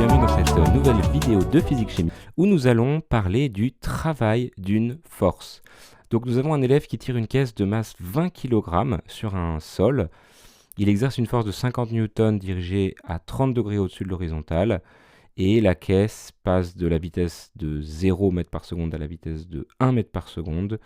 bienvenue dans cette nouvelle vidéo de physique-chimie où nous allons parler du travail d'une force. Donc nous avons un élève qui tire une caisse de masse 20 kg sur un sol. Il exerce une force de 50 N dirigée à 30 degrés au-dessus de l'horizontale et la caisse passe de la vitesse de 0 m par seconde à la vitesse de 1 m par seconde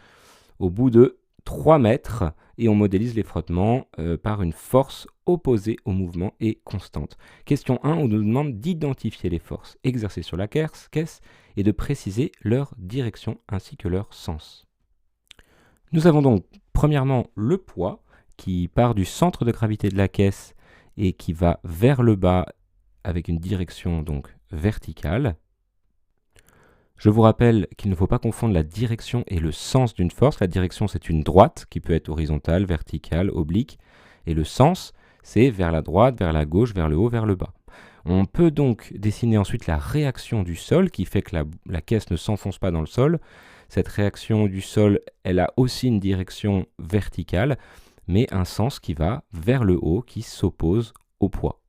au bout de 3 mètres et on modélise les frottements par une force opposée au mouvement et constante. Question 1, on nous demande d'identifier les forces exercées sur la caisse et de préciser leur direction ainsi que leur sens. Nous avons donc premièrement le poids qui part du centre de gravité de la caisse et qui va vers le bas avec une direction donc verticale. Je vous rappelle qu'il ne faut pas confondre la direction et le sens d'une force. La direction, c'est une droite qui peut être horizontale, verticale, oblique. Et le sens, c'est vers la droite, vers la gauche, vers le haut, vers le bas. On peut donc dessiner ensuite la réaction du sol qui fait que la caisse ne s'enfonce pas dans le sol. Cette réaction du sol, elle a aussi une direction verticale, mais un sens qui va vers le haut, qui s'oppose au poids.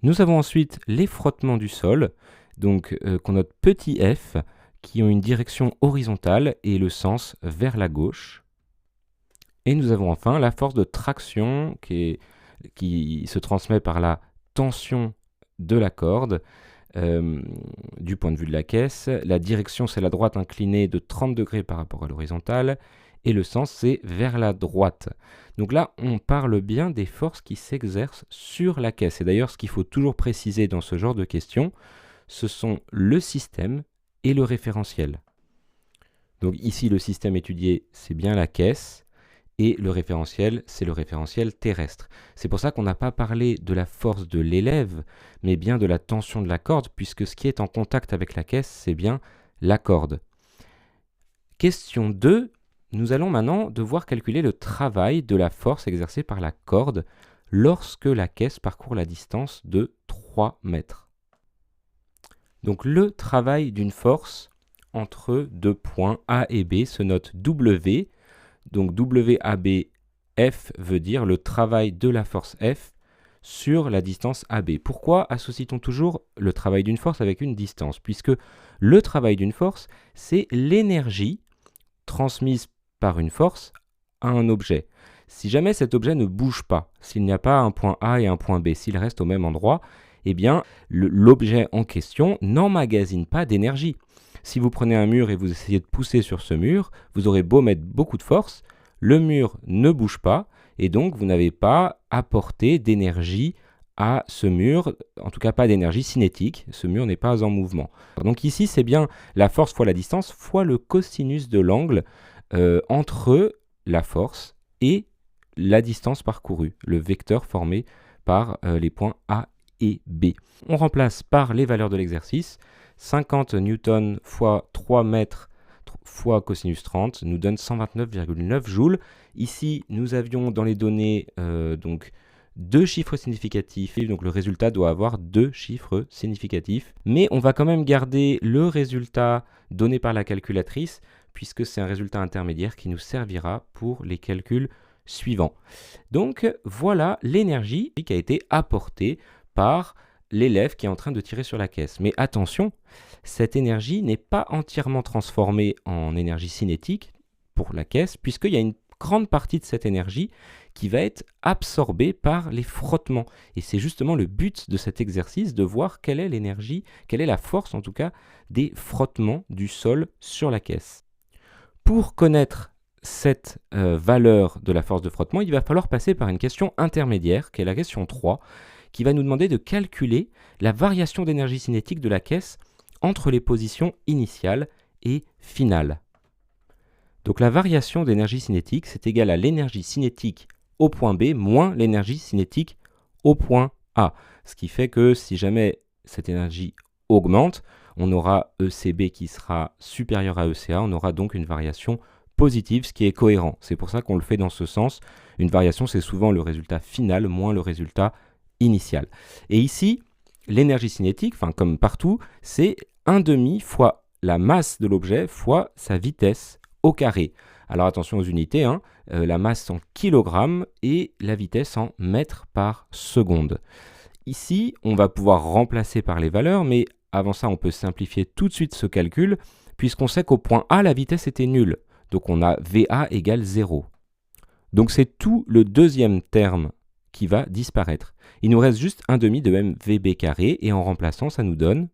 Nous avons ensuite les frottements du sol, donc qu'on note petit f, qui ont une direction horizontale et le sens vers la gauche. Et nous avons enfin la force de traction qui se transmet par la tension de la corde du point de vue de la caisse. La direction, c'est la droite inclinée de 30 degrés par rapport à l'horizontale et le sens, c'est vers la droite. Donc là, on parle bien des forces qui s'exercent sur la caisse. Et d'ailleurs, ce qu'il faut toujours préciser dans ce genre de questions, ce sont le système et le référentiel. Donc ici, le système étudié, c'est bien la caisse, et le référentiel, c'est le référentiel terrestre. C'est pour ça qu'on n'a pas parlé de la force de l'élève, mais bien de la tension de la corde, puisque ce qui est en contact avec la caisse, c'est bien la corde. Question 2, nous allons maintenant devoir calculer le travail de la force exercée par la corde lorsque la caisse parcourt la distance de 3 mètres. Donc le travail d'une force entre deux points A et B se note W. Donc WAB, F veut dire le travail de la force F sur la distance AB. Pourquoi associe-t-on toujours le travail d'une force avec une distance? Puisque le travail d'une force, c'est l'énergie transmise par une force à un objet. Si jamais cet objet ne bouge pas, s'il n'y a pas un point A et un point B, s'il reste au même endroit, eh bien, l'objet en question n'emmagasine pas d'énergie. Si vous prenez un mur et vous essayez de pousser sur ce mur, vous aurez beau mettre beaucoup de force, le mur ne bouge pas et donc vous n'avez pas apporté d'énergie à ce mur, en tout cas pas d'énergie cinétique, ce mur n'est pas en mouvement. Donc ici, c'est bien la force fois la distance fois le cosinus de l'angle entre la force et la distance parcourue, le vecteur formé par les points A et B. On remplace par les valeurs de l'exercice. 50 newtons fois 3 mètres fois cosinus 30 nous donne 129,9 joules. Ici, nous avions dans les données donc 2 chiffres significatifs, donc le résultat doit avoir 2 chiffres significatifs. Mais on va quand même garder le résultat donné par la calculatrice, puisque c'est un résultat intermédiaire qui nous servira pour les calculs suivants. Donc voilà l'énergie qui a été apportée par l'élève qui est en train de tirer sur la caisse. Mais attention, cette énergie n'est pas entièrement transformée en énergie cinétique pour la caisse, puisqu'il y a une grande partie de cette énergie qui va être absorbée par les frottements. Et c'est justement le but de cet exercice, de voir quelle est l'énergie, quelle est la force en tout cas, des frottements du sol sur la caisse. Pour connaître cette valeur de la force de frottement, il va falloir passer par une question intermédiaire, qui est la question 3, qui va nous demander de calculer la variation d'énergie cinétique de la caisse entre les positions initiales et finales. Donc la variation d'énergie cinétique, c'est égal à l'énergie cinétique au point B moins l'énergie cinétique au point A. Ce qui fait que si jamais cette énergie augmente, on aura ECB qui sera supérieur à ECA, on aura donc une variation positive, ce qui est cohérent. C'est pour ça qu'on le fait dans ce sens. Une variation, c'est souvent le résultat final moins le résultat initial. Et ici, l'énergie cinétique, comme partout, c'est 1/2 fois la masse de l'objet fois sa vitesse au carré. Alors attention aux unités, la masse en kilogrammes et la vitesse en mètres par seconde. Ici, on va pouvoir remplacer par les valeurs, mais avant ça, on peut simplifier tout de suite ce calcul, puisqu'on sait qu'au point A, la vitesse était nulle. Donc on a VA égale 0. Donc c'est tout le deuxième terme qui va disparaître. Il nous reste juste 1/2 de mvb carré, et en remplaçant, ça nous donne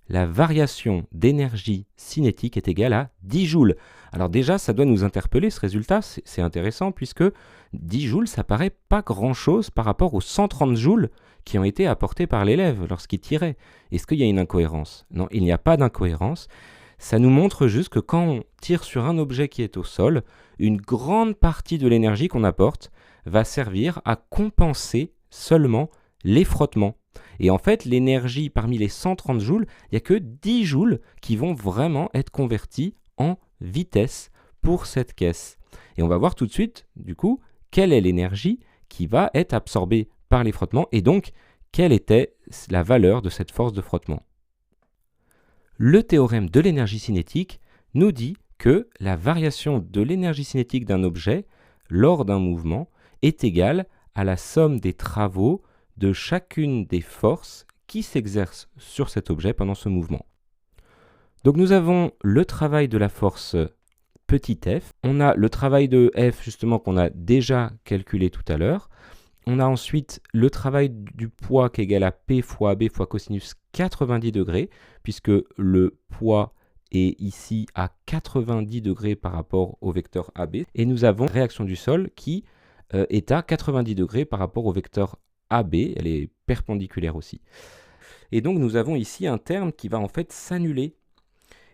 la variation d'énergie cinétique est égale à 10 joules. Alors déjà, ça doit nous interpeller, ce résultat, c'est intéressant, puisque 10 joules, ça paraît pas grand-chose par rapport aux 130 joules qui ont été apportés par l'élève lorsqu'il tirait. Est-ce qu'il y a une incohérence? Non, il n'y a pas d'incohérence. Ça nous montre juste que quand on tire sur un objet qui est au sol, une grande partie de l'énergie qu'on apporte va servir à compenser seulement les frottements. Et en fait, l'énergie parmi les 130 joules, il n'y a que 10 joules qui vont vraiment être convertis en vitesse pour cette caisse. Et on va voir tout de suite, du coup, quelle est l'énergie qui va être absorbée par les frottements et donc quelle était la valeur de cette force de frottement. Le théorème de l'énergie cinétique nous dit que la variation de l'énergie cinétique d'un objet lors d'un mouvement est égale à la somme des travaux de chacune des forces qui s'exercent sur cet objet pendant ce mouvement. Donc nous avons le travail de la force petit f, on a le travail de F justement qu'on a déjà calculé tout à l'heure, on a ensuite le travail du poids qui est égal à P fois AB fois cosinus 90 degrés, puisque le poids est ici à 90 degrés par rapport au vecteur AB, et nous avons la réaction du sol qui est à 90 degrés par rapport au vecteur AB, elle est perpendiculaire aussi. Et donc nous avons ici un terme qui va en fait s'annuler,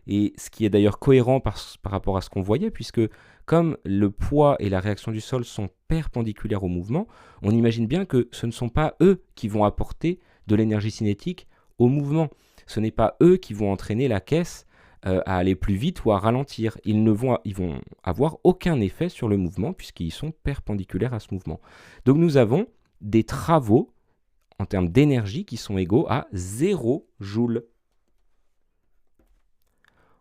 et ce qui est d'ailleurs cohérent par rapport à ce qu'on voyait, puisque comme le poids et la réaction du sol sont perpendiculaires au mouvement, on imagine bien que ce ne sont pas eux qui vont apporter de l'énergie cinétique au mouvement. Ce n'est pas eux qui vont entraîner la caisse à aller plus vite ou à ralentir. Ils vont avoir aucun effet sur le mouvement puisqu'ils sont perpendiculaires à ce mouvement. Donc nous avons des travaux en termes d'énergie qui sont égaux à 0 joule.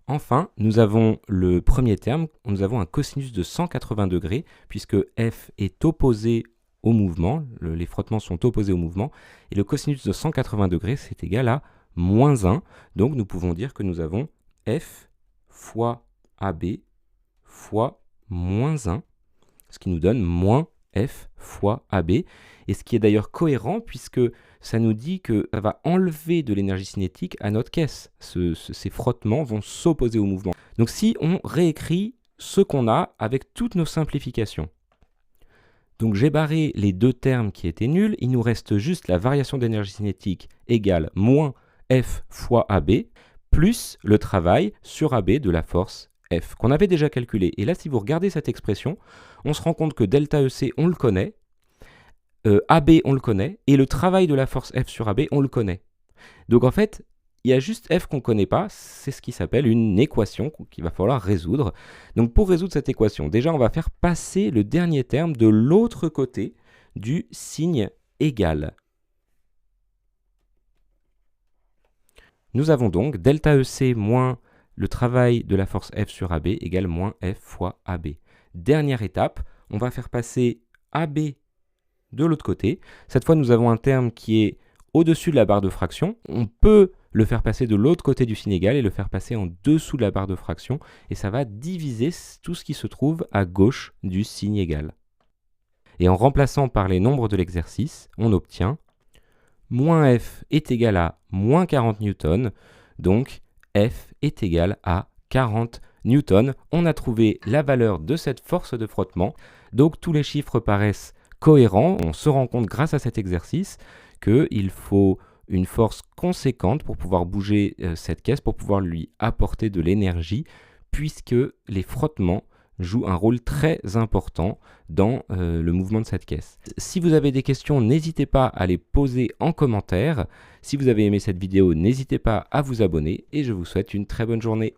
Enfin, nous avons le premier terme, nous avons un cosinus de 180 degrés, puisque F est opposé au mouvement, les frottements sont opposés au mouvement, et le cosinus de 180 degrés, c'est égal à moins 1. Donc nous pouvons dire que nous avons F fois AB fois moins 1, ce qui nous donne moins F fois AB, et ce qui est d'ailleurs cohérent puisque ça nous dit que ça va enlever de l'énergie cinétique à notre caisse. Ces frottements vont s'opposer au mouvement. Donc si on réécrit ce qu'on a avec toutes nos simplifications. Donc j'ai barré les deux termes qui étaient nuls, il nous reste juste la variation d'énergie cinétique égale moins F fois AB, plus le travail sur AB de la force F, qu'on avait déjà calculé. Et là, si vous regardez cette expression, on se rend compte que delta EC, on le connaît, AB, on le connaît, et le travail de la force F sur AB, on le connaît. Donc en fait, il y a juste F qu'on ne connaît pas, c'est ce qui s'appelle une équation qu'il va falloir résoudre. Donc pour résoudre cette équation, déjà on va faire passer le dernier terme de l'autre côté du signe égal. Nous avons donc delta EC moins le travail de la force F sur AB égale moins F fois AB. Dernière étape, on va faire passer AB de l'autre côté. Cette fois, nous avons un terme qui est au-dessus de la barre de fraction. On peut le faire passer de l'autre côté du signe égal et le faire passer en dessous de la barre de fraction. Et ça va diviser tout ce qui se trouve à gauche du signe égal. Et en remplaçant par les nombres de l'exercice, on obtient moins F est égal à moins 40 newtons. Donc, F est égal à 40 newtons. On a trouvé la valeur de cette force de frottement. Donc, tous les chiffres paraissent cohérent. On se rend compte grâce à cet exercice qu'il faut une force conséquente pour pouvoir bouger cette caisse, pour pouvoir lui apporter de l'énergie, puisque les frottements jouent un rôle très important dans le mouvement de cette caisse. Si vous avez des questions, n'hésitez pas à les poser en commentaire. Si vous avez aimé cette vidéo, n'hésitez pas à vous abonner et je vous souhaite une très bonne journée.